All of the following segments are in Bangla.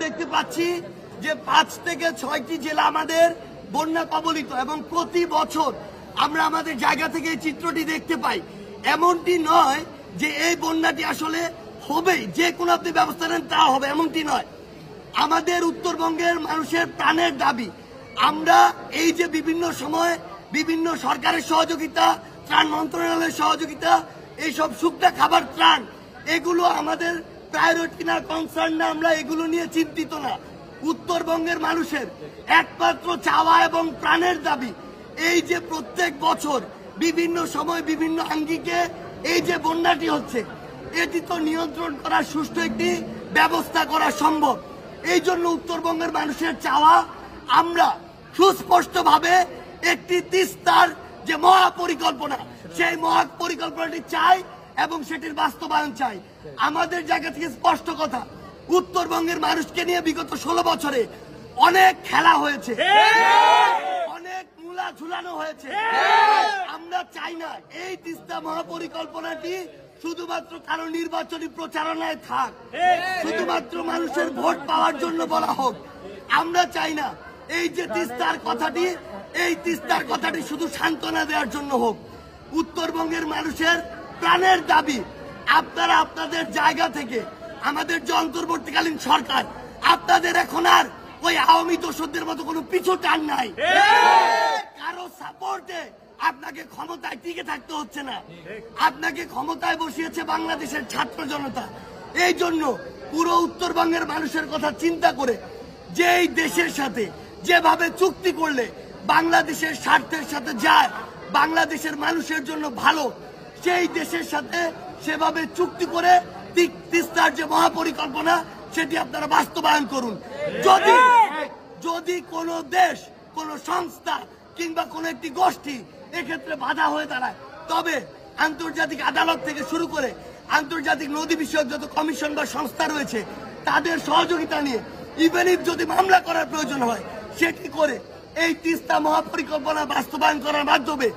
দেখতে পাচ্ছি যে 5 থেকে 6টি জেলা আমাদের বন্যা কবলিত এবং প্রতি বছর আমরা আমাদের জায়গা থেকে এই চিত্রটি দেখতে পাই। এমনটি নয় যে এই বন্যাটি আসলে হবে, যে কোনো আপনি ব্যবস্থা নেন তা হবে, এমনটি নয়। আমাদের উত্তরবঙ্গের মানুষের প্রাণের দাবি। আমরা এই যে বিভিন্ন সময় বিভিন্ন সরকারের সহযোগিতা, ত্রাণ মন্ত্রণালয়ের সহযোগিতা, এইসব শুকনা খাবার ত্রাণ, এগুলো আমাদের প্রায়োরিটি না, কনসার্ন না, আমরা এগুলো নিয়ে চিন্তিত না। উত্তরবঙ্গের মানুষের একমাত্র চাওয়া এবং প্রাণের দাবি এই যে প্রত্যেক বছর বিভিন্ন সময় বিভিন্ন আঙ্গিকে এই যে বন্যাটি হচ্ছে, এটি তো নিয়ন্ত্রণ করার সুষ্ঠু একটি ব্যবস্থা করা সম্ভব। এই জন্য উত্তরবঙ্গের মানুষের চাওয়া, আমরা সুস্পষ্টভাবে একটি তিস্তার যে মহাপরিকল্পনা, সেই মহাপরিকল্পনাটি চাই এবং সেটির বাস্তবায়ন চাই। আমাদের জায়গা থেকে স্পষ্ট কথা, উত্তরবঙ্গের মানুষকে নিয়ে বিগত 16 বছরে অনেক খেলা হয়েছে, অনেক মূলা ঝুলানো হয়েছে। আমরা চাই না এই তিস্তা মহাপরিকল্পনাটি শুধুমাত্র কারো নির্বাচনী প্রচারণায় থাক, শুধুমাত্র মানুষের ভোট পাওয়ার জন্য বলা হোক। আমরা চাই না এই যে তিস্তার কথাটি, এই তিস্তার কথাটি শুধু সান্ত্বনা দেওয়ার জন্য হোক। উত্তরবঙ্গের মানুষের প্রাণের দাবি, আপনারা আপনাদের জায়গা থেকে, আমাদের যে অন্তর্বর্তীকালীন সরকার, আপনাদের এখন আর ওই আওয়ামী দোসরদের মতো কোনো পিছু টান নাই, কারো সাপোর্টে আপনাকে ক্ষমতায় টিকে থাকতে হচ্ছে না। আপনাকে ক্ষমতায় বসিয়েছে বাংলাদেশের ছাত্র জনতা। এই জন্য পুরো উত্তরবঙ্গের মানুষের কথা চিন্তা করে যে এই দেশের সাথে যেভাবে চুক্তি করলে বাংলাদেশের স্বার্থের সাথে যায়, বাংলাদেশের মানুষের জন্য ভালো, সেই দেশের সাথে সেভাবে চুক্তি করে তিস্তার যে মহাপরিকল্পনা সেটি আপনারা বাস্তবায়ন করুন। যদি কোনো দেশ, কোনো সংস্থা কিংবা কোনো একটি গোষ্ঠী এক্ষেত্রে বাধা হয়ে দাঁড়ায়, তবে আন্তর্জাতিক আদালত থেকে শুরু করে আন্তর্জাতিক নদী বিষয়ক যত কমিশন বা সংস্থা রয়েছে তাদের সহযোগিতা নিয়ে ইভেন ইফ যদি মামলা করার প্রয়োজন হয় সেটি করে এই তিস্তা মহাপরিকল্পনা বাস্তবায়ন করার মাধ্যমে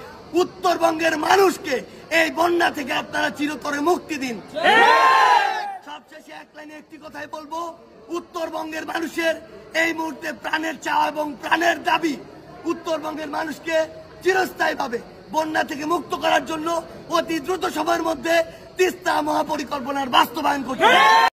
উত্তরবঙ্গের মানুষকে এই বন্যা থেকে আপনারা চিরতরে মুক্তি দিন। সবশেষে এক লাইনে একটি কথাই বলবো, উত্তরবঙ্গের মানুষের এই মুহূর্তে প্রাণের চাওয়া এবং প্রাণের দাবি উত্তরবঙ্গের মানুষকে চিরস্থায়ীভাবে বন্যা থেকে মুক্ত করার জন্য অতি দ্রুত সময়ের মধ্যে তিস্তা মহাপরিকল্পনার বাস্তবায়ন করতে হবে।